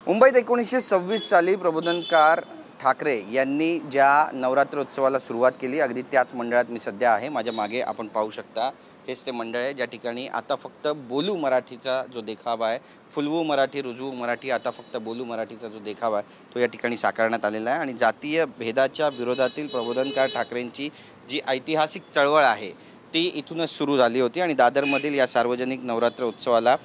मुंबईत 1926 साली प्रबोधनकार ठाकरे यांनी ज्या नवरात्रोत्सवाला सुरुवात केली, अगदी त्याच मंडळात मी सध्या आहे। माझ्या मागे आपण पाहू शकता, हेच ते मंडळ आहे ज्या ठिकाणी आता फक्त बोलू मराठीचा जो देखावा आहे, फुलवू मराठी रुजवू मराठी, आता फक्त बोलू मराठीचा जो देखावा आहे तो या ठिकाणी साकारण्यात आलेला आहे। आणि जातीय भेदाच्या विरोधातील प्रबोधनकार ठाकरेंची जी ऐतिहासिक चळवळ आहे ती इथूनच सुरू झाली होती। आणि दादरमधील या सार्वजनिक नवरात्र उत्सवाला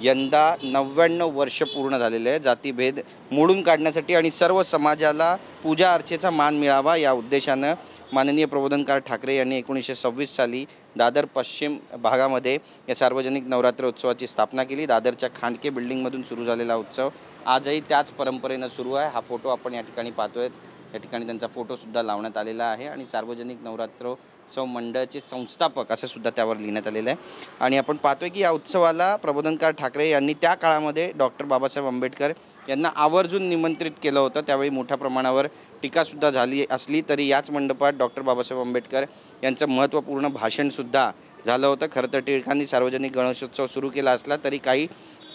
यंदा 99 वर्ष पूर्ण झालेले आहे। जातीभेद मोडून काढण्यासाठी आणि सर्व समाजाला पूजा अर्चेचा मान मिळावा या उद्देशानं माननीय प्रबोधनकार ठाकरे यांनी 1926 साली दादर पश्चिम भागामध्ये या सार्वजनिक नवरात्र उत्सवाची स्थापना केली। दादरच्या खांडके बिल्डिंगमधून सुरू झालेला उत्सव आजही त्याच परंपरेनं सुरू आहे। हा फोटो आपण या ठिकाणी पाहतोय, या ठिकाणी त्यांचा फोटोसुद्धा लावण्यात आलेला आहे आणि सार्वजनिक नवरात्रोत्सव मंडळाचे संस्थापक असं सुद्धा त्यावर लिहिण्यात आलेलं आहे। आणि आपण पाहतोय की या उत्सवाला प्रबोधनकार ठाकरे यांनी त्या काळामध्ये डॉक्टर बाबासाहेब आंबेडकर यांना आवर्जून निमंत्रित केलं होतं। त्यावेळी मोठ्या प्रमाणावर टीकासुद्धा झाली असली तरी याच मंडपात डॉक्टर बाबासाहेब आंबेडकर यांचं महत्त्वपूर्ण भाषणसुद्धा झालं होतं। खरं तर टिळकांनी सार्वजनिक गणेशोत्सव सुरू केला असला तरी काही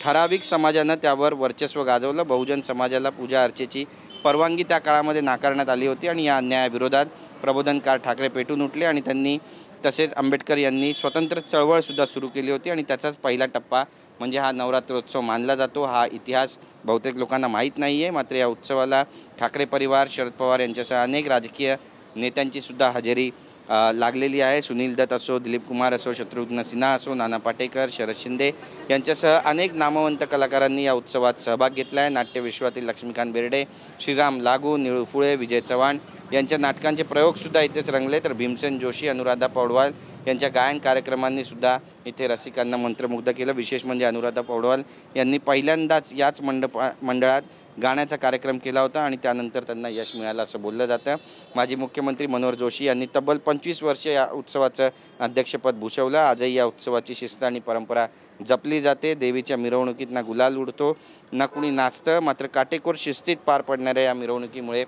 ठराविक समाजानं त्यावर वर्चस्व गाजवलं। बहुजन समाजाला पूजा अर्चेची परवानगी त्या काळामध्ये नाकारण्यात आली होती आणि या अन्यायाविरोधात प्रबोधनकार ठाकरे पेटून उठले आणि त्यांनी तसेच आंबेडकर यांनी स्वतंत्र चळवळसुद्धा सुरू केली होती। आणि त्याचाच पहिला टप्पा म्हणजे हा नवरात्रोत्सव मानला जातो। हा इतिहास बहुतेक लोकांना माहीत नाही आहे, मात्र या उत्सवाला ठाकरे परिवार, शरद पवार यांच्यासह अनेक राजकीय नेत्यांची सुद्धा हजेरी लागलेली आहे। सुनील दत्त असो, दिलीप कुमार असो, शत्रुघ्न सिन्हा असो, नाना पाटेकर, शरद शिंदे यांच्यासह अनेक नामवंत कलाकारांनी या उत्सवात सहभाग घेतला आहे। नाट्यविश्वातील लक्ष्मीकांत बेर्डे, श्रीराम लागू, निळू फुले, विजय चव्हाण यांच्या नाटकांचे प्रयोगसुद्धा इथेच रंगले, तर भीमसेन जोशी, अनुराधा पौडवाल यांच्या गायन कार्यक्रमांनी सुद्धा इथे रसिकांना मंत्रमुग्ध केलं। विशेष म्हणजे अनुराधा पौडवाल यांनी पहिल्यांदाच याच मंडळात गाण्याचा कार्यक्रम केला होता आणि त्यानंतर त्यांना यश मिळालं असं बोललं जातं। माजी मुख्यमंत्री मनोहर जोशी यांनी तब्बल 25 वर्ष या उत्सवाचं अध्यक्षपद भूषवलं। आजही या उत्सवाची शिस्त आणि परंपरा जपली जाते। देवीच्या मिरवणुकीत ना गुलाल उडतो ना कुणी नाचतं, मात्र काटेकोर शिस्तीत पार पडणाऱ्या या मिरवणुकीमुळे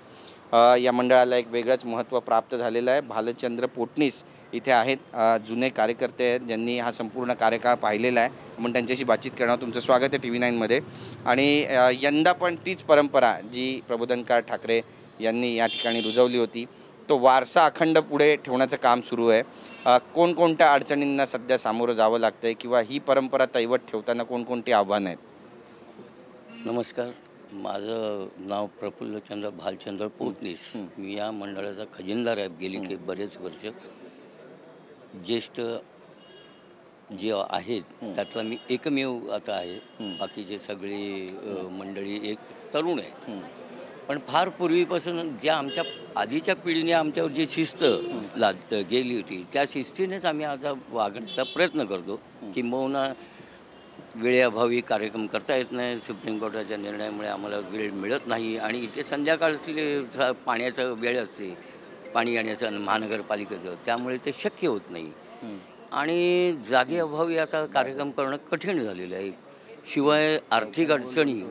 या मंडळाला एक वेगळंच महत्त्व प्राप्त झालेलं आहे। भालचंद्र पोटनीस इथे आहेत, जुने कार्यकर्ते आहेत ज्यांनी हा संपूर्ण कार्यकाळ पाहिलेला आहे। आपण त्यांच्याशी बातचीत करणार। तुमचं स्वागत आहे TV9 मध्ये। आणि यंदा पण तीच परंपरा जी प्रबोधनकार ठाकरे यांनी या ठिकाणी रुजवली होती, तो वारसा अखंड पुढे ठेवण्याचं काम सुरू आहे। कोणकोणत्या अडचणींना सध्या सामोरं जावं लागतंय किंवा ही परंपरा दैवत ठेवताना कोणकोणती आव्हानं आहेत? नमस्कार, माझं नाव प्रफुल्लचंद्र भालचंद्र पोतनीस। मी या मंडळाचा खजिनदार आहे गेली बरेच वर्ष। ज्येष्ठ जे आहेत त्यातला मी एकमेव आता आहे, बाकीचे सगळी मंडळी एक तरुण आहेत। पण फार पूर्वीपासून ज्या आमच्या आधीच्या पिढीने आमच्यावर जी शिस्त गेली होती त्या शिस्तीनेच आम्ही आता वागण्याचा प्रयत्न करतो। किंबहुना वेळेअभावी कार्यक्रम करता येत नाही, सुप्रीम कोर्टाच्या निर्णयामुळे आम्हाला वेळ मिळत नाही आणि इथे संध्याकाळची पाण्याचं वेळ असते, पाणी येण्याचं महानगरपालिकेचं, त्यामुळे ते शक्य होत नाही आणि जागेअभावी आता कार्यक्रम करणं कठीण झालेलं आहे। शिवाय आर्थिक अडचणी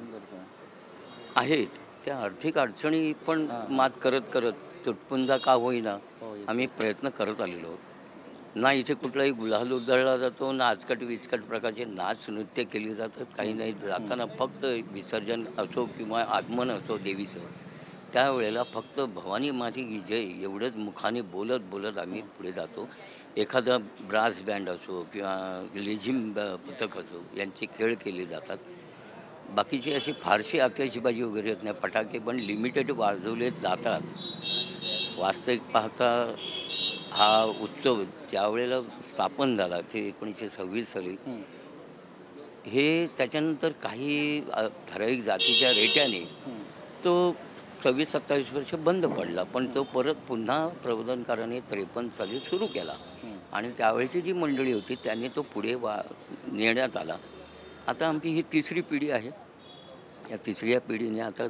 आहेत, त्या आर्थिक अडचणी पण मात करत करत तुटपुंजा का होईना आम्ही प्रयत्न करत आलेलो आहोत। ना इथे कुठलाही गुलाल उधळला जातो, ना आजकट विचकट प्रकारचे नाच नृत्य केले जातात, काही नाही। जाताना फक्त विसर्जन असो किंवा आगमन असो देवीचं, त्यावेळेला फक्त भवानी माती की जय एवढंच मुखाने बोलत बोलत आम्ही पुढे जातो। एखादा ब्रास बँड असो किंवा लेझिम पथक असो यांचे खेळ केले जातात। बाकीची अशी फारशी आतिषबाजी वगैरे येत नाही, फटाके पण लिमिटेड वाजवले जातात। वास्तविक पाहता हा उत्सव ज्यावेळेला स्थापन झाला ते 1926 साली, हे त्याच्यानंतर काही ठराविक जातीच्या रेट्याने तो 26-27 वर्ष बंद पडला, पण तो परत पुन्हा प्रबोधनकाराने 53 साली सुरू केला आणि त्यावेळची जी मंडळी होती त्यांनी तो पुढे नेण्यात आला। आता आमची ही तिसरी पिढी आहे, या तिसऱ्या पिढीने आता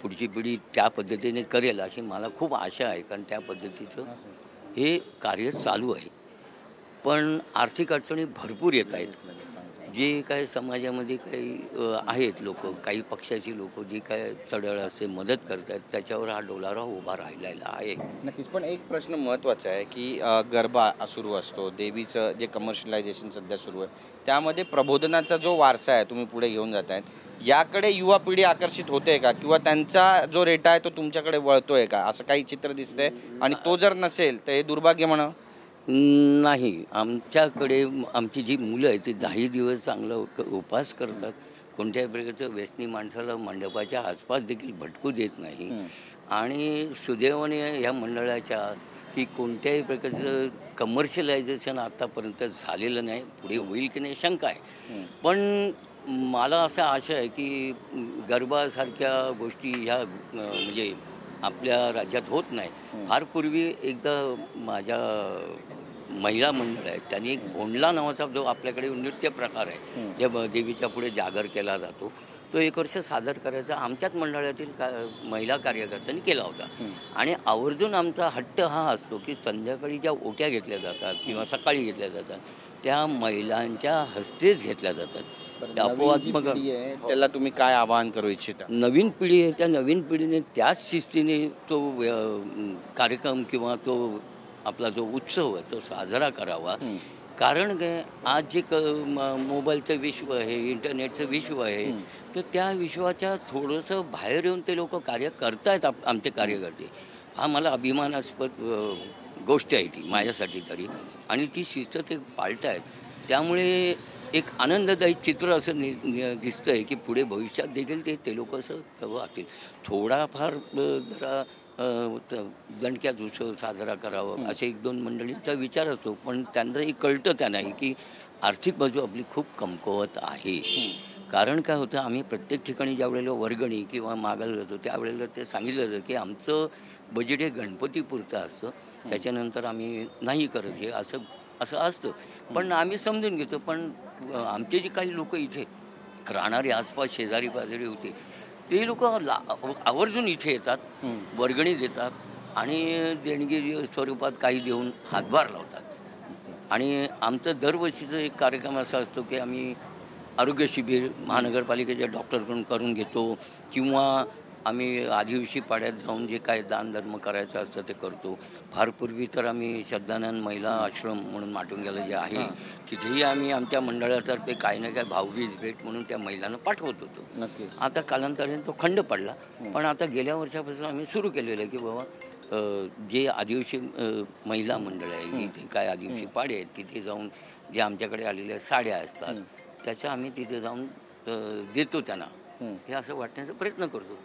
पुढची पिढी त्या पद्धतीने करेल अशी मला खूप आशा आहे, कारण त्या पद्धतीचं हे कार्य चालू आहे। पण आर्थिक अडचणी भरपूर येत आहेत। जे काही समाजामध्ये काही आहेत लोक, काही पक्षाची लोक जी काय चढळ असते मदत करतात, त्याच्यावर हा डोलारा उभा राहिलेला आहे। नक्कीच, पण एक प्रश्न महत्त्वाचा आहे की गरबा सुरू असतो, देवीचं जे कमर्शियलायझेशन सध्या सुरू आहे, त्यामध्ये प्रबोधनाचा जो वारसा आहे तुम्ही पुढे घेऊन जात आहेत, याकडे युवा पिढी आकर्षित होते का, किंवा त्यांचा जो रेटा आहे तो तुमच्याकडे वळतोय का, असं काही चित्र दिसतंय? आणि तो जर नसेल तर हे दुर्भाग्य म्हणा. नाही, आमच्याकडे आमची जी मुलं आहेत ती 10 दिवस चांगला उपास करतात. कोणत्याही प्रकारचं व्यसनी माणसाला मंडपाच्या आसपास देखील भटकू देत नाही. आणि सुदैवाने ह्या मंडळाच्या की कोणत्याही प्रकारचं कमर्शियलायझेशन आत्तापर्यंत झालेलं नाही. पुढे होईल की नाही शंका आहे. पण मला असा आशा आहे की गरबासारख्या गोष्टी ह्या म्हणजे आपल्या राज्यात होत नाही. फार पूर्वी एकदा माझ्या महिला मंडळ आहेत त्यांनी एक भोंडला नावाचा जो आपल्याकडे नृत्य प्रकार आहे, ज्या देवीच्या पुढे जागर केला जातो, तो 1 वर्ष सादर करायचा आमच्याच मंडळातील महिला कार्यकर्त्यांनी केला होता. आणि आवर्जून आमचा हट्ट हा असतो की संध्याकाळी ज्या ओट्या घेतल्या जातात किंवा सकाळी घेतल्या जातात त्या महिलांच्या हस्तेच घेतल्या जातात. अपवादात्मक त्याला तुम्ही काय आवाहन करू इच्छिता? नवीन पिढी आहे, त्या नवीन पिढीने त्याच शिस्तीने तो कार्यक्रम किंवा तो आपला जो उत्सव आहे तो साजरा करावा. कारण काय, आज जे मोबाईलचं विश्व आहे, इंटरनेटचं विश्व आहे, तर त्या विश्वाच्या थोडंसं बाहेर येऊन ते लोक कार्य करतायत आमचे कार्यकर्ते. हा मला अभिमानास्पद गोष्ट आहे ती माझ्यासाठी तरी. आणि ती शिस्त ते पाळतायत. त्यामुळे एक आनंददायी चित्र असं दिसतं आहे की पुढे भविष्यात देखील ते लोक असं वागतील. थोडाफार जरा दणक्यात उत्सव साजरा करावा असे 1-2 मंडळींचा विचार असतो. पण त्यांनाही कळतं त्यांनाही की आर्थिक बाजू आपली खूप कमकुवत आहे. कारण काय होतं, आम्ही प्रत्येक ठिकाणी ज्यावेळेला वर्गणी किंवा मागायला जातो त्यावेळेला ते सांगितलं जातं की आमचं बजेट हे गणपतीपुरतं असतं, त्याच्यानंतर आम्ही नाही करत हे असं असतं. पण आम्ही समजून घेतो. पण आमचे जे काही लोक इथे राहणारे आसपास शेजारी पाजारी होते ते लोक आवर्जून इथे येतात, वर्गणी देतात आणि देणगी स्वरूपात काही देऊन हातभार लावतात. आणि आमचं दरवर्षीचं एक कार्यक्रम असा असतो की आम्ही आरोग्य शिबिर महानगरपालिकेच्या डॉक्टरकडून करून घेतो, किंवा आम्ही आदिवासी पाड्यात जाऊन जे काय दानधर्म करायचं असतं ते करतो. फार पूर्वी तर आम्ही श्रद्धानंद महिला आश्रम म्हणून माटुंग्याला जे आहे तिथेही आम्ही आमच्या मंडळातर्फे काही ना काही भावबीज भेट म्हणून त्या महिलांना पाठवत होतो. नक्कीच. आता कालांतराने तो खंड पडला. पण आता गेल्या वर्षापासून आम्ही सुरू केलेलं आहे की बाबा जे आदिवासी महिला मंडळ आहे, इथे काय आदिवासी पाडे आहेत तिथे जाऊन जे आमच्याकडे आलेल्या साड्या असतात त्याच्या आम्ही तिथे जाऊन देतो त्यांना. हे असं वाटण्याचा प्रयत्न करतो.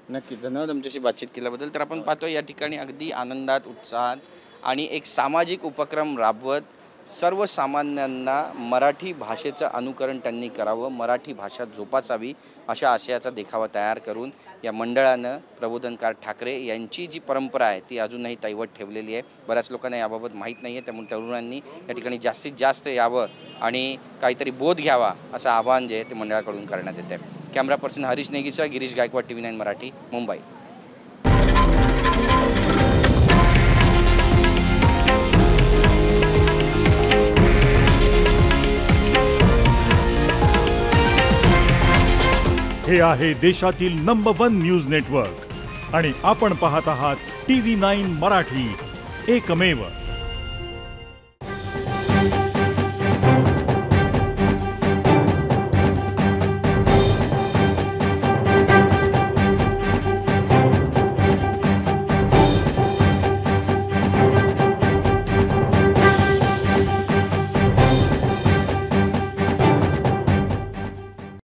नक्की, धन्यवाद आमच्याशी बातचीत केल्याबद्दल. तर आपण पाहतो या ठिकाणी अगदी आनंदात, उत्साहात आणि एक सामाजिक उपक्रम राबवत सर्वसामान्यांना मराठी भाषेचं अनुकरण त्यांनी करावं, मराठी भाषा जोपासावी अशा आशयाचा देखावा तयार करून या मंडळानं प्रबोधनकार ठाकरे यांची जी परंपरा आहे ती अजूनही दैवत ठेवलेली आहे. बऱ्याच लोकांना याबाबत माहीत नाही आहे, त्यामुळे तरुणांनी या ठिकाणी जास्तीत जास्त यावं आणि काहीतरी बोध घ्यावा असं आवाहन जे आहे ते मंडळाकडून करण्यात येते. कॅमेरा पर्सन हरीश नेगीसह गिरीश गायकवाड, TV9 मराठी, मुंबई. हे आहे देशातील नंबर 1 न्यूज नेटवर्क आणि आपण पाहत आहात TV9 मराठी, एकमेव.